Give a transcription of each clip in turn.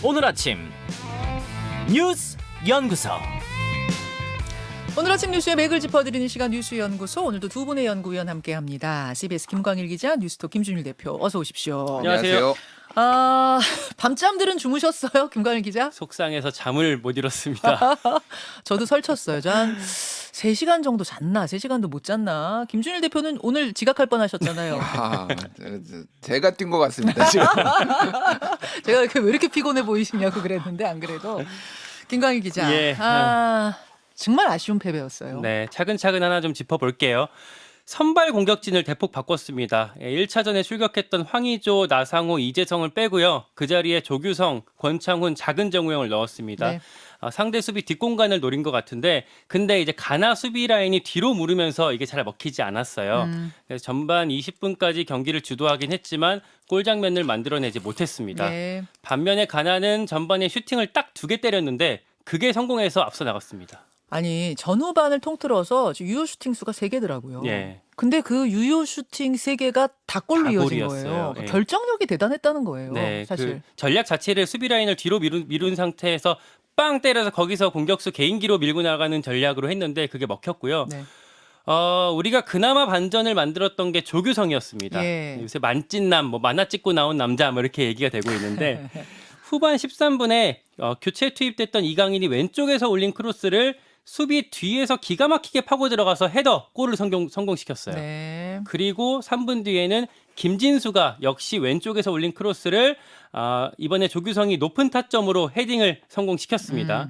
오늘 아침 뉴스 연구소. 오늘 아침 뉴스의 맥을 짚어드리는 시간 뉴스연구소. 오늘도 두 분의 연구위원 함께합니다. CBS 김광일 기자, 뉴스톱 김준일 대표, 어서 오십시오. 안녕하세요. 밤잠들은 주무셨어요, 김광일 기자? 속상해서 잠을 못 이뤘습니다. 저도 설쳤어요. 저 한 3시간 정도 잤나? 3시간도 못 잤나? 김준일 대표는 오늘 지각할 뻔하셨잖아요. 제가 뛴 것 같습니다. 지금. 제가 왜 이렇게 피곤해 보이시냐고 그랬는데 안 그래도. 김광일 기자. 예. 정말 아쉬운 패배였어요. 네, 차근차근 하나 좀 짚어볼게요. 선발 공격진을 대폭 바꿨습니다. 1차전에 출격했던 황의조, 나상호, 이재성을 빼고요. 그 자리에 조규성, 권창훈, 작은정우영을 넣었습니다. 네. 상대 수비 뒷공간을 노린 것 같은데 근데 이제 가나 수비 라인이 뒤로 무르면서 이게 잘 먹히지 않았어요. 그래서 전반 20분까지 경기를 주도하긴 했지만 골 장면을 만들어내지 못했습니다. 네. 반면에 가나는 전반에 슈팅을 딱 2개 때렸는데 그게 성공해서 앞서 나갔습니다. 아니 전후반을 통틀어서 유효 슈팅 수가 3개더라고요. 예. 근데 그 유효 슈팅 3개가 다 골로 다 이어진 골이었어요. 거예요. 예. 결정력이 대단했다는 거예요. 네, 사실. 그 전략 자체를 수비 라인을 뒤로 미룬 상태에서 빵 때려서 거기서 공격수 개인기로 밀고 나가는 전략으로 했는데 그게 먹혔고요. 네. 우리가 그나마 반전을 만들었던 게 조규성이었습니다. 예. 요새 만찢남, 만화 찍고 나온 남자 이렇게 얘기가 되고 있는데 후반 13분에 교체 투입됐던 이강인이 왼쪽에서 올린 크로스를 수비 뒤에서 기가 막히게 파고 들어가서 헤더 골을 성공시켰어요. 네. 그리고 3분 뒤에는 김진수가 역시 왼쪽에서 올린 크로스를 이번에 조규성이 높은 타점으로 헤딩을 성공시켰습니다.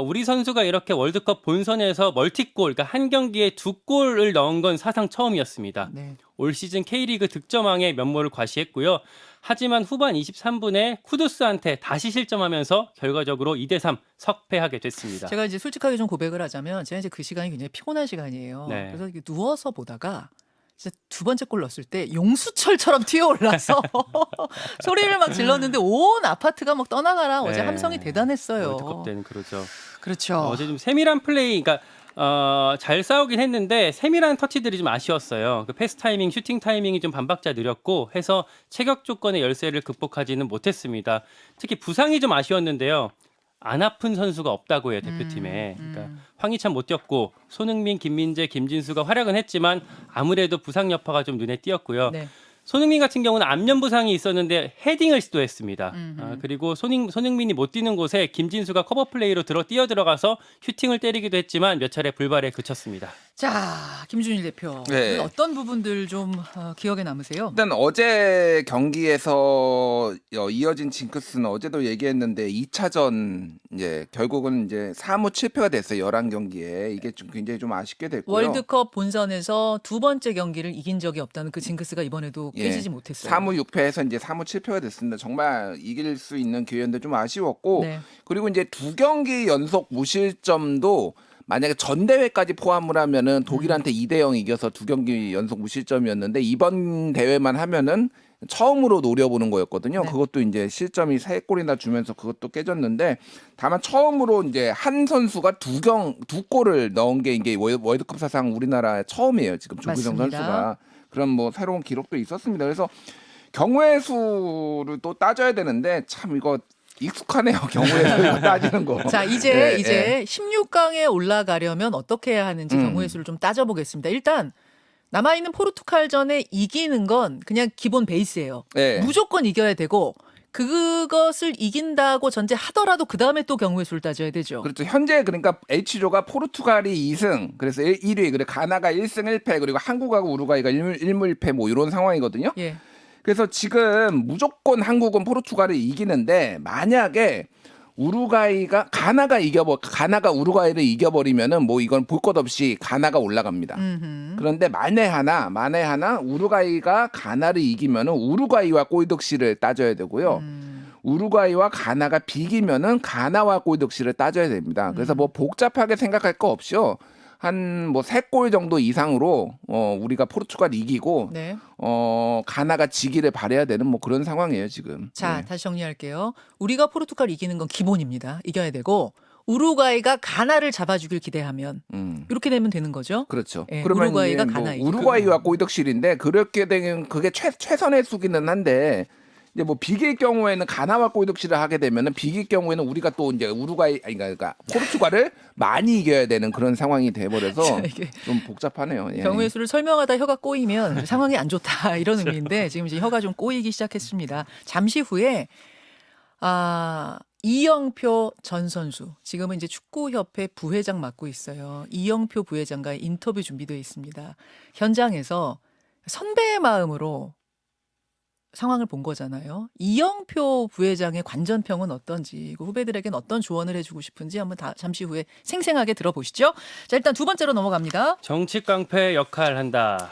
우리 선수가 이렇게 월드컵 본선에서 멀티골, 그러니까 한 경기에 2골을 넣은 건 사상 처음이었습니다. 네. 올 시즌 K리그 득점왕의 면모를 과시했고요. 하지만 후반 23분에 쿠두스한테 다시 실점하면서 결과적으로 2대3 석패하게 됐습니다. 제가 이제 솔직하게 좀 고백을 하자면 제가 이제 그 시간이 굉장히 피곤한 시간이에요. 네. 그래서 이렇게 누워서 보다가 진짜 두 번째 골 넣었을 때 용수철처럼 튀어올라서 소리를 막 질렀는데 온 아파트가 막 떠나가라. 어제 네. 함성이 대단했어요. 월드컵 때는 그러죠. 그렇죠. 어제 좀 세밀한 플레이, 그러니까 잘 싸우긴 했는데 세밀한 터치들이 좀 아쉬웠어요. 그 패스 타이밍, 슈팅 타이밍이 좀 반박자 느렸고 해서 체격 조건의 열세를 극복하지는 못했습니다. 특히 부상이 좀 아쉬웠는데요. 안 아픈 선수가 없다고 해요, 대표팀에. 그러니까 황희찬 못 뛰었고 손흥민, 김민재, 김진수가 활약은 했지만 아무래도 부상 여파가 좀 눈에 띄었고요. 네. 손흥민 같은 경우는 안면 부상이 있었는데 헤딩을 시도했습니다. 그리고 손흥민이 못 뛰는 곳에 김진수가 커버 플레이로 뛰어들어가서 슈팅을 때리기도 했지만 몇 차례 불발에 그쳤습니다. 자, 김준일 대표. 네. 어떤 부분들 좀 기억에 남으세요? 일단 어제 경기에서 이어진 징크스는 어제도 얘기했는데 2차전 이제 결국은 이제 3무 7패가 됐어요. 11경기에. 이게 좀 굉장히 좀 아쉽게 됐고요. 월드컵 본선에서 두 번째 경기를 이긴 적이 없다는 그 징크스가 이번에도 깨지지 못했어요. 3무 6패에서 이제 3무 7패가 됐습니다. 정말 이길 수 있는 기회인데 좀 아쉬웠고 네. 그리고 이제 2경기 연속 무실점도 만약에 전 대회까지 포함을 하면은 독일한테 2대0 이겨서 2경기 연속 무실점이었는데 이번 대회만 하면은 처음으로 노려보는 거였거든요. 네. 그것도 이제 실점이 3골이나 주면서 그것도 깨졌는데 다만 처음으로 이제 한 선수가 두 골을 넣은 게 이게 월드컵 사상 우리나라 처음이에요. 지금 조규성 맞습니다. 선수가. 그런 뭐 새로운 기록도 있었습니다. 그래서 경우의 수를 또 따져야 되는데 참 이거 익숙하네요. 경우의 수 따지는 거. 자, 이제 네, 이제 16강에 올라가려면 어떻게 해야 하는지 경우의 수를 좀 따져보겠습니다. 일단 남아있는 포르투갈전에 이기는 건 그냥 기본 베이스예요. 네. 무조건 이겨야 되고 그것을 이긴다고 전제하더라도 그 다음에 또 경우의 수를 따져야 되죠. 그렇죠. 현재 그러니까 H조가 포르투갈이 2승, 그래서 1위, 그리고 가나가 1승 1패, 그리고 한국하고 우루과이가 1무 1패 뭐 이런 상황이거든요. 예. 그래서 지금 무조건 한국은 포르투갈을 이기는데 만약에 우루과이가 가나가 우루과이를 이겨버리면은 뭐 이건 볼 것 없이 가나가 올라갑니다. 그런데 만에 하나 우루과이가 가나를 이기면은 우루과이와 골득실을 따져야 되고요. 우루과이와 가나가 비기면은 가나와 골득실을 따져야 됩니다. 그래서 뭐 복잡하게 생각할 거 없이요. 한 뭐 3골 정도 이상으로 우리가 포르투갈 이기고 네. 가나가 지기를 바라야 되는 뭐 그런 상황이에요 지금. 자, 네. 다시 정리할게요. 우리가 포르투갈 이기는 건 기본입니다. 이겨야 되고 우루과이가 가나를 잡아주길 기대하면 이렇게 되면 되는 거죠. 그렇죠. 예, 그러면 우루과이가 이제 가나 이기고. 우루과이와 골득실인데 그렇게 되면 그게 최선의 수기는 한데 이제 뭐 비기의 경우에는 가나와 골득실을 하게 되면은 비기의 경우에는 우리가 또 이제 우루과이 아니 그러니까 포르투갈을 많이 이겨야 되는 그런 상황이 돼버려서 이게 좀 복잡하네요. 예. 경우의 수를 설명하다 혀가 꼬이면 상황이 안 좋다 이런 의미인데 지금 이제 혀가 좀 꼬이기 시작했습니다. 잠시 후에 이영표 전 선수 지금은 이제 축구협회 부회장 맡고 있어요. 이영표 부회장과의 인터뷰 준비되어 있습니다. 현장에서 선배의 마음으로 상황을 본 거잖아요. 이영표 부회장의 관전평은 어떤지, 그 후배들에겐 어떤 조언을 해주고 싶은지 한번 잠시 후에 생생하게 들어보시죠. 자, 일단 두 번째로 넘어갑니다. 정치 깡패 역할 한다.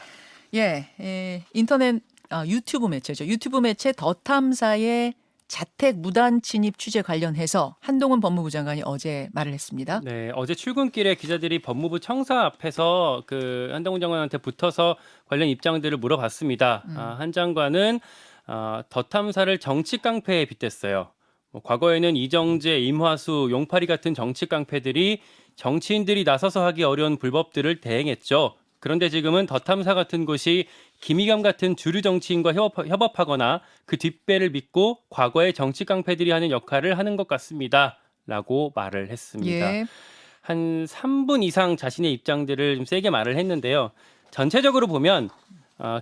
인터넷 유튜브 매체죠. 유튜브 매체 더 탐사의 자택 무단 침입 취재 관련해서 한동훈 법무부 장관이 어제 말을 했습니다. 네, 어제 출근길에 기자들이 법무부 청사 앞에서 그 한동훈 장관한테 붙어서 관련 입장들을 물어봤습니다. 한 장관은 더 탐사를 정치 깡패에 빗댔어요. 과거에는 이정재, 임화수, 용파리 같은 정치 깡패들이 정치인들이 나서서 하기 어려운 불법들을 대행했죠. 그런데 지금은 더 탐사 같은 곳이 김의겸 같은 주류 정치인과 협업하거나 그 뒷배를 믿고 과거의 정치 깡패들이 하는 역할을 하는 것 같습니다. 라고 말을 했습니다. 예. 한 3분 이상 자신의 입장들을 좀 세게 말을 했는데요. 전체적으로 보면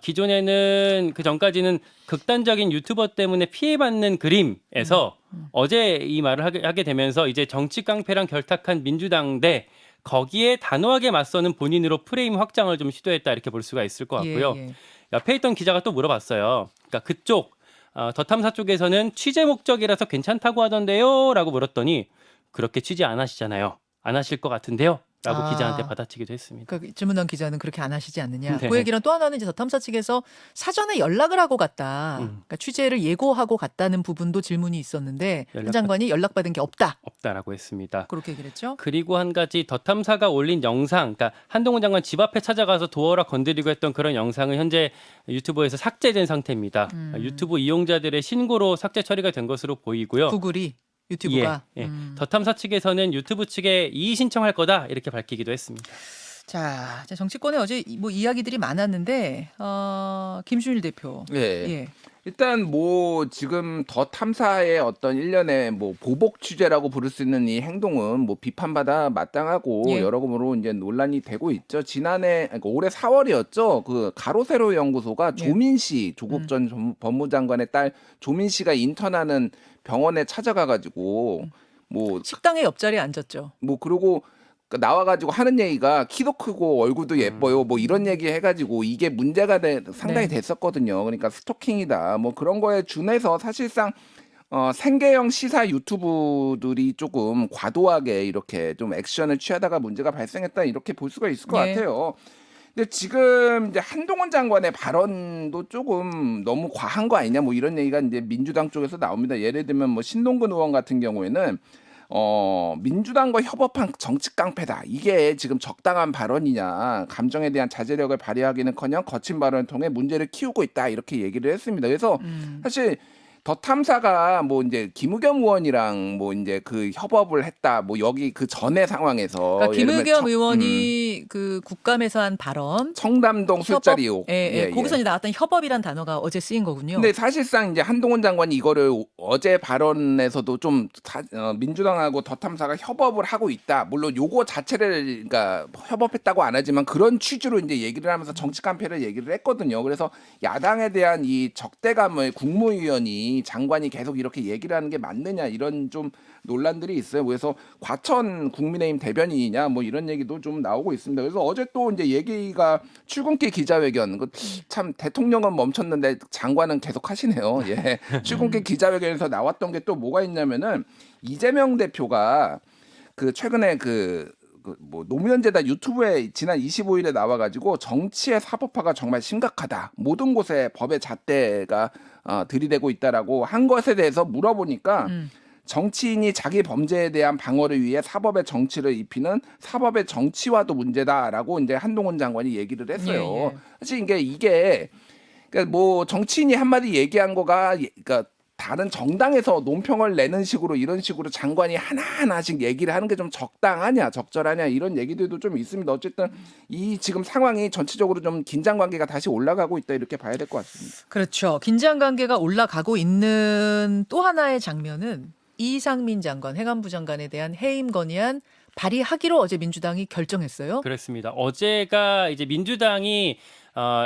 기존에는 그 전까지는 극단적인 유튜버 때문에 피해받는 그림에서 어제 이 말을 하게 되면서 이제 정치 깡패랑 결탁한 민주당 대 거기에 단호하게 맞서는 본인으로 프레임 확장을 좀 시도했다 이렇게 볼 수가 있을 것 같고요. 예. 옆에 있던 기자가 또 물어봤어요. 그러니까 그쪽 더 탐사 쪽에서는 취재 목적이라서 괜찮다고 하던데요? 라고 물었더니 그렇게 취재 안 하시잖아요. 안 하실 것 같은데요? 라고 기자한테 받아치기도 했습니다. 그 질문한 기자는 그렇게 안 하시지 않느냐. 네. 그 얘기랑 또 하나는 이제 더 탐사 측에서 사전에 연락을 하고 갔다. 그러니까 취재를 예고하고 갔다는 부분도 질문이 있었는데 한 장관이 연락받은 게 없다라고 했습니다. 그렇게 얘기를 했죠. 그리고 한 가지 더 탐사가 올린 영상, 그러니까 한동훈 장관 집 앞에 찾아가서 도어라 건드리고 했던 그런 영상은 현재 유튜브에서 삭제된 상태입니다. 유튜브 이용자들의 신고로 삭제 처리가 된 것으로 보이고요. 구글이 유튜브가. 예. 더 탐사 측에서는 유튜브 측에 이의 신청할 거다 이렇게 밝히기도 했습니다. 자, 정치권에 어제 뭐 이야기들이 많았는데 김준일 대표. 예. 일단 뭐 지금 더 탐사의 어떤 일련의 뭐 보복 취재라고 부를 수 있는 이 행동은 뭐 비판받아 마땅하고 예. 여러모로 이제 논란이 되고 있죠. 그러니까 올해 4월이었죠. 그 가로세로 연구소가 조민 씨, 조국 전 법무장관의 딸 조민 씨가 인턴하는 병원에 찾아가가지고 뭐 식당의 옆자리에 앉았죠. 뭐 그러고 나와가지고 하는 얘기가 키도 크고 얼굴도 예뻐요. 뭐 이런 얘기 해가지고 이게 문제가 상당히 됐었거든요. 그러니까 스토킹이다. 뭐 그런 거에 준해서 사실상 생계형 시사 유튜브들이 조금 과도하게 이렇게 좀 액션을 취하다가 문제가 발생했다 이렇게 볼 수가 있을 것 같아요. 근데 지금 이제 한동훈 장관의 발언도 조금 너무 과한 거 아니냐 뭐 이런 얘기가 이제 민주당 쪽에서 나옵니다. 예를 들면 뭐 신동근 의원 같은 경우에는 민주당과 협업한 정치 깡패다. 이게 지금 적당한 발언이냐. 감정에 대한 자제력을 발휘하기는커녕 거친 발언을 통해 문제를 키우고 있다. 이렇게 얘기를 했습니다. 그래서 사실 더 탐사가 뭐 이제 김의겸 의원이랑 뭐 이제 그 협업을 했다. 뭐 여기 그 전의 상황에서 그러니까 김의겸 의원이 그 국감에서 한 발언 청담동 술자리 의혹. 거기서 이제 나왔던 협업이란 단어가 어제 쓰인 거군요. 근데 사실상 이제 한동훈 장관이 이거를 어제 발언에서도 좀 민주당하고 더 탐사가 협업을 하고 있다. 물론 요거 자체를 그러니까 협업했다고 안 하지만 그런 취지로 이제 얘기를 하면서 정치 깡패를 얘기를 했거든요. 그래서 야당에 대한 이 적대감을 국무위원이 장관이 계속 이렇게 얘기를 하는 게 맞느냐 이런 좀 논란들이 있어요. 그래서 과천 국민의힘 대변인이냐 뭐 이런 얘기도 좀 나오고 있습니다. 그래서 어제 또 이제 얘기가 출근길 기자회견 참 대통령은 멈췄는데 장관은 계속 하시네요. 예. 출근길 기자회견에서 나왔던 게 또 뭐가 있냐면은 이재명 대표가 그 최근에 뭐 노무현재단 유튜브에 지난 25일에 나와가지고 정치의 사법화가 정말 심각하다. 모든 곳에 법의 잣대가 들이대고 있다라고 한 것에 대해서 물어보니까 정치인이 자기 범죄에 대한 방어를 위해 사법의 정치를 입히는 사법의 정치화도 문제다라고 이제 한동훈 장관이 얘기를 했어요. 사실 이게 그러니까 뭐 정치인이 한마디 얘기한 거가 그러니까 다른 정당에서 논평을 내는 식으로 이런 식으로 장관이 하나하나씩 얘기를 하는 게 좀 적당하냐 적절하냐 이런 얘기들도 좀 있습니다. 어쨌든 이 지금 상황이 전체적으로 좀 긴장 관계가 다시 올라가고 있다 이렇게 봐야 될 것 같습니다. 그렇죠. 긴장 관계가 올라가고 있는 또 하나의 장면은 이상민 장관, 행안부 장관에 대한 해임 건의안 발의하기로 어제 민주당이 결정했어요. 그렇습니다. 어제가 이제 민주당이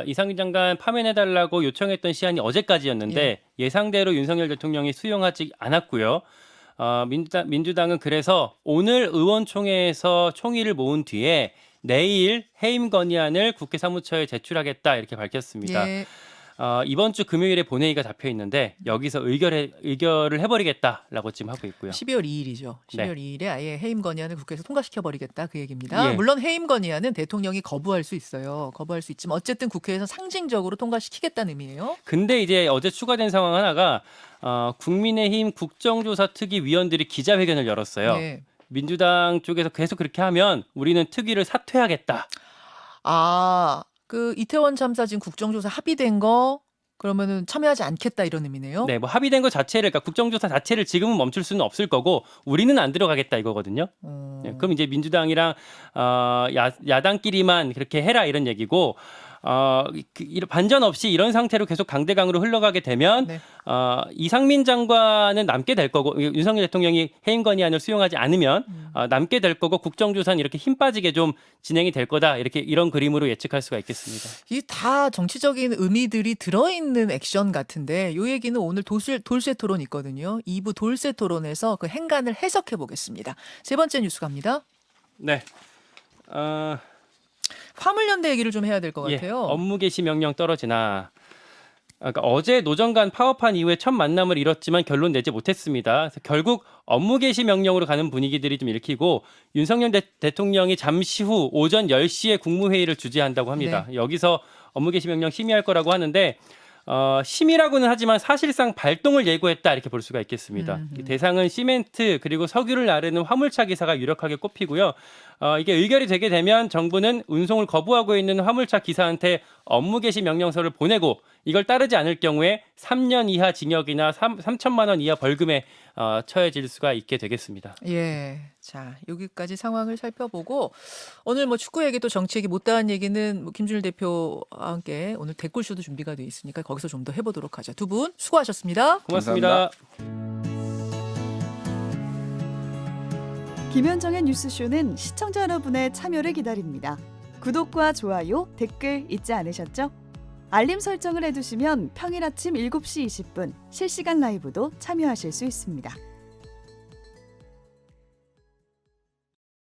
이상민 장관 파면해달라고 요청했던 시한이 어제까지였는데 예상대로 윤석열 대통령이 수용하지 않았고요. 민주당은 그래서 오늘 의원총회에서 총의를 모은 뒤에 내일 해임 건의안을 국회 사무처에 제출하겠다 이렇게 밝혔습니다. 예. 이번 주 금요일에 본회의가 잡혀 있는데 여기서 의결을 해버리겠다라고 지금 하고 있고요. 12월 2일이죠. 12월 네. 2일에 아예 해임 건의안을 국회에서 통과시켜버리겠다 그 얘기입니다. 예. 물론 해임 건의안은 대통령이 거부할 수 있어요. 거부할 수 있지만 어쨌든 국회에서 상징적으로 통과시키겠다는 의미예요. 근데 이제 어제 추가된 상황 하나가 국민의힘 국정조사 특위 위원들이 기자회견을 열었어요. 네. 민주당 쪽에서 계속 그렇게 하면 우리는 특위를 사퇴하겠다. 그 이태원 참사 지금 국정조사 합의된 거 그러면은 참여하지 않겠다 이런 의미네요. 네, 뭐 합의된 것 자체를, 그러니까 국정조사 자체를 지금은 멈출 수는 없을 거고 우리는 안 들어가겠다 이거거든요. 네, 그럼 이제 민주당이랑 야당끼리만 그렇게 해라 이런 얘기고. 반전 없이 이런 상태로 계속 강대강으로 흘러가게 되면 네. 이상민 장관은 남게 될 거고 윤석열 대통령이 해임 건의안을 수용하지 않으면 남게 될 거고 국정조사는 이렇게 힘 빠지게 좀 진행이 될 거다 이렇게 이런 그림으로 예측할 수가 있겠습니다. 이 다 정치적인 의미들이 들어있는 액션 같은데 요 얘기는 오늘 돌쇠 토론 있거든요. 2부 돌쇠 토론에서 그 행간을 해석해 보겠습니다. 세 번째 뉴스 갑니다. 네. 화물연대 얘기를 좀 해야 될 것 같아요. 업무 개시 명령 떨어지나. 그러니까 어제 노정간 파업한 이후에 첫 만남을 이뤘지만 결론 내지 못했습니다. 그래서 결국 업무 개시 명령으로 가는 분위기들이 좀 읽히고 윤석열 대통령이 잠시 후 오전 10시에 국무회의를 주재한다고 합니다. 여기서 업무 개시 명령 심의할 거라고 하는데 심의라고는 하지만 사실상 발동을 예고했다 이렇게 볼 수가 있겠습니다. 대상은 시멘트 그리고 석유를 나르는 화물차 기사가 유력하게 꼽히고요. 이게 의결이 되게 되면 정부는 운송을 거부하고 있는 화물차 기사한테 업무 개시 명령서를 보내고 이걸 따르지 않을 경우에 3년 이하 징역이나 3천만 원 이하 벌금에 처해질 수가 있게 되겠습니다. 예. 자, 여기까지 상황을 살펴보고 오늘 뭐 축구 얘기 또 정치 얘기 못다한 얘기는 뭐 김준일 대표와 함께 오늘 댓글쇼도 준비가 돼 있으니까 거기서 좀 더 해보도록 하죠. 두 분 수고하셨습니다. 고맙습니다. 김현정의 뉴스쇼는 시청자 여러분의 참여를 기다립니다. 구독과 좋아요, 댓글 잊지 않으셨죠? 알림 설정을 해두시면 평일 아침 7시 20분 실시간 라이브도 참여하실 수 있습니다.